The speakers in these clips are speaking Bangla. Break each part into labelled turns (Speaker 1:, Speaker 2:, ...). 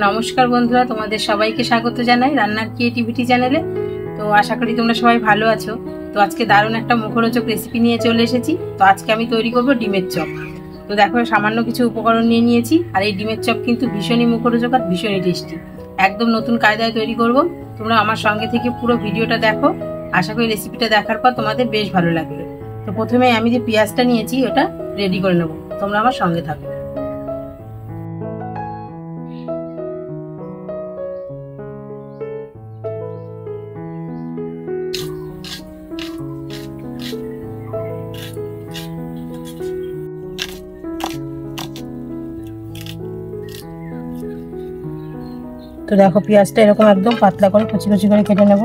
Speaker 1: নমস্কার বন্ধুরা, তোমাদের সবাইকে স্বাগত জানাই রান্নার ক্রিয়েটিভিটি চ্যানেলে। তো আশা করি তোমরা সবাই ভালো আছো। তো আজকে দারুণ একটা মুখরোচক রেসিপি নিয়ে চলে এসেছি। তো আজকে আমি তৈরি করব ডিমের চপ। তো দেখো, সামান্য কিছু উপকরণ নিয়ে নিয়েছি। আর এই ডিমের চপ কিন্তু ভীষণই মুখরোচক আর ভীষণই টেস্টি। একদম নতুন কায়দায় তৈরি করব। তোমরা আমার সঙ্গে থেকে পুরো ভিডিওটা দেখো। আশা করি রেসিপিটা দেখার পর তোমাদের বেশ ভালো লাগবে। তো প্রথমে আমি যে পেঁয়াজটা নিয়েছি ওটা রেডি করে নেব। তোমরা আমার সঙ্গে থাকো। তো দেখো, পেঁয়াজটা এরকম একদম পাতলা করে কুচি কুচি করে কেটে নেব।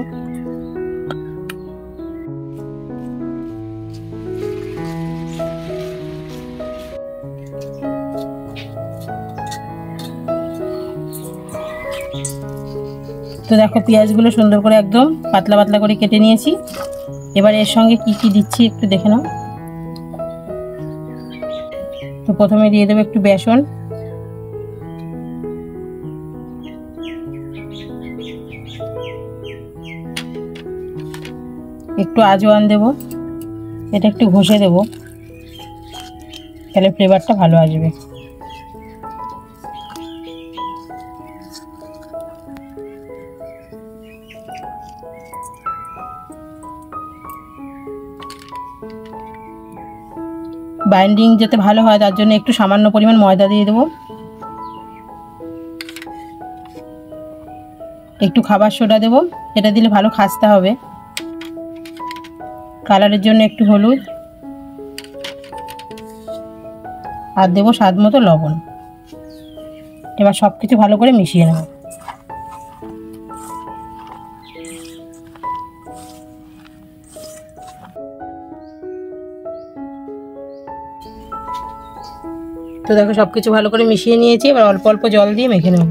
Speaker 1: তো দেখো, পেঁয়াজগুলো সুন্দর করে একদম পাতলা পাতলা করে কেটে নিয়েছি। এবার এর সঙ্গে কি কি দিচ্ছি একটু দেখে নাও। তো প্রথমে দিয়ে দেবো একটু বেসন, একটু আজওয়ান দেব। এটা একটু ঘষে দেব, তাহলে ফ্লেভারটা ভালো আসবে। বাইন্ডিং যাতে ভালো হয় তার জন্য একটু সামান্য পরিমাণ ময়দা দিয়ে দেবো। একটু খাবার সোডা দেবো, এটা দিলে ভালো খাস্তা হবে। কালারের জন্য একটু হলুদ, আর দেবো স্বাদ মতো লবণ। এবার সব কিছু ভালো করে মিশিয়ে নেব। তো দেখো, সব কিছু ভালো করে মিশিয়ে নিয়েছি। এবার অল্প অল্প জল দিয়ে মেখে নেব।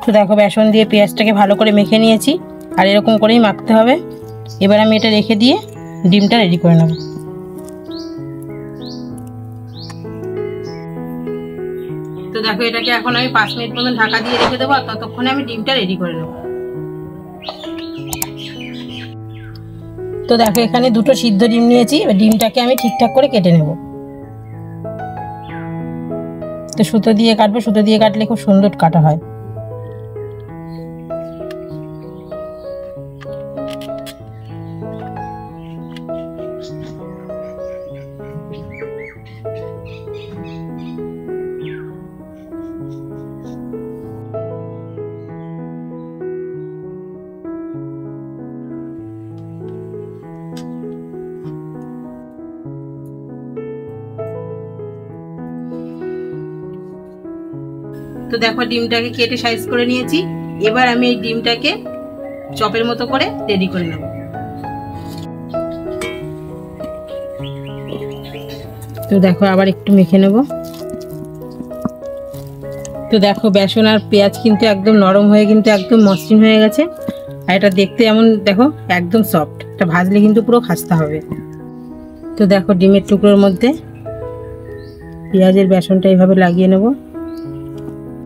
Speaker 1: তো দেখো, বেসন দিয়ে পেঁয়াজটাকে ভালো করে মেখে নিয়েছি। আর এরকম করেই মাখতে হবে। এবার আমি এটা রেখে দিয়ে ডিমটা রেডি করে নেব। তো দেখো, এটাকে এখন আমি 5 মিনিট মতন ঢাকা দিয়ে রেখে দেবো। আর ততক্ষণে আমি ডিমটা রেডি করে নেব। তো দেখো, এখানে দুটো সিদ্ধ ডিম নিয়েছি। এবার ডিমটাকে আমি ঠিকঠাক করে কেটে নেব। তো সুতো দিয়ে কাটবো, সুতো দিয়ে কাটলে খুব সুন্দর কাটা হয়। তো দেখো, ডিমটাকে কেটে সাইজ করে নিয়েছি। এবার আমি এই ডিমটাকে চপের মতো করে রেডি করে নেব। তো দেখো, আবার একটু মেখে নেব। তো দেখো, বেসন আর পেঁয়াজ কিন্তু একদম নরম হয়ে কিন্তু একদম মসৃণ হয়ে গেছে। আর এটা দেখতে এমন দেখো একদম সফট। এটা ভাজলে কিন্তু পুরো খাস্তা হবে। তো দেখো, ডিমের টুকরোর মধ্যে পেঁয়াজের বেসনটা এইভাবে লাগিয়ে নেব।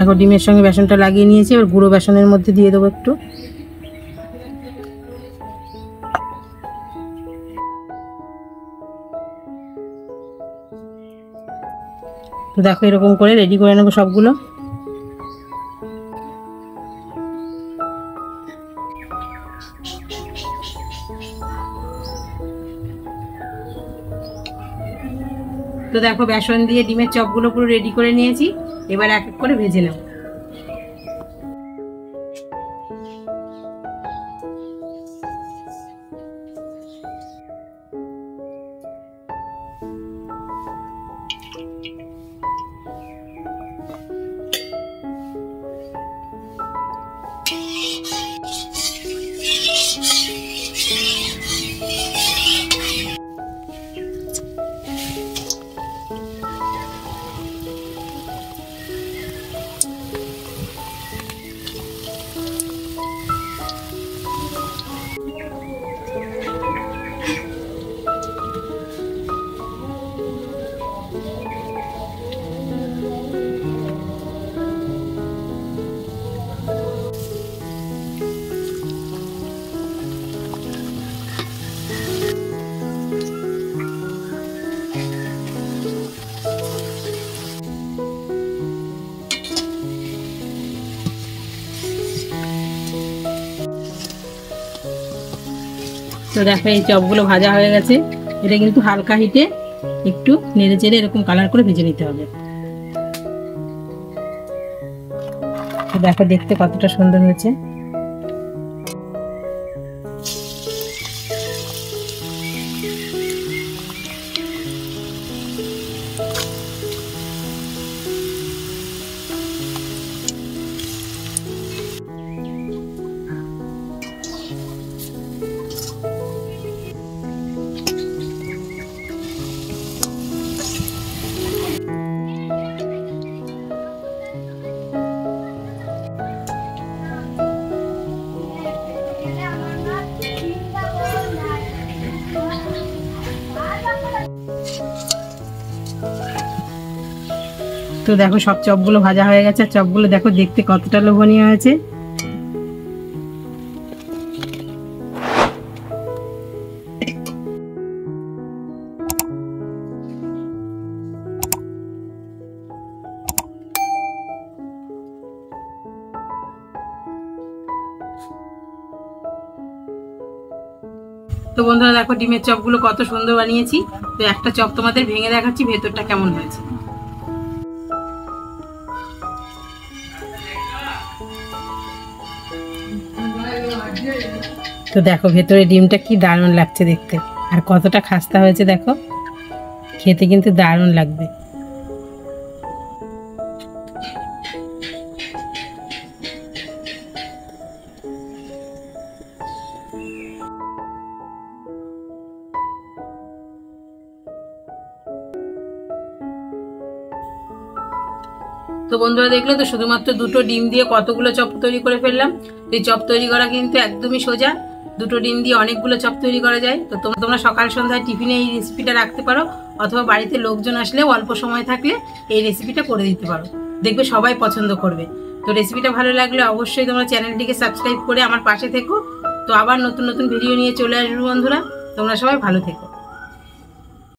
Speaker 1: দেখো, ডিমের সঙ্গে বেসনটা লাগিয়ে নিয়েছি। এবার গুঁড়ো বেসনের মধ্যে দিয়ে দেবো একটু। তো দেখো, এরকম করে রেডি করে নেবো সবগুলো। তো দেখো, বেসন দিয়ে ডিমের চপগুলো পুরো রেডি করে নিয়েছি। এবার এক এক করে ভেজে নেব। তো দেখো, তো দেখো এই চপগুলো ভাজা হয়ে গেছে। এটা কিন্তু হালকা হিটে একটু নেড়ে চেড়ে এরকম কালার করে ভেজে নিতে হবে। তো দেখো দেখতে কতটা সুন্দর হয়েছে। তো দেখো সব চপগুলো ভাজা হয়ে গেছে। আর চপগুলো দেখো দেখতে কতটা লোভনীয় হয়েছে। তো বন্ধুরা দেখো ডিমের চপগুলো কত সুন্দর বানিয়েছি। তো একটা চপ তোমাদের ভেঙে দেখাচ্ছি ভেতরটা কেমন হয়েছে। তো দেখো ভেতরে ডিমটা কি দারুণ লাগছে দেখতে, আর কতটা খাস্তা হয়েছে দেখো, খেতে কিন্তু দারুণ লাগবে। তো বন্ধুরা দেখলে তো শুধুমাত্র দুটো ডিম দিয়ে কতগুলো চপ তৈরি করে ফেললাম। এই চপ তৈরি করা কিন্তু একদমই সোজা, দুটো ডিম দিয়ে অনেকগুলো চপ তৈরি করা যায়। তো তোমরা সকাল সন্ধ্যায় টিফিনে এই রেসিপিটা রাখতে পারো, অথবা বাড়িতে লোকজন আসলে অল্প সময় থাকলে এই রেসিপিটা করে দিতে পারো, দেখবে সবাই পছন্দ করবে। তো রেসিপিটা ভালো লাগলে অবশ্যই তোমরা চ্যানেলটিকে সাবস্ক্রাইব করে আমার পাশে থেকো। তো আবার নতুন নতুন ভিডিও নিয়ে চলে আসবো বন্ধুরা, তোমরা সবাই ভালো থেকো।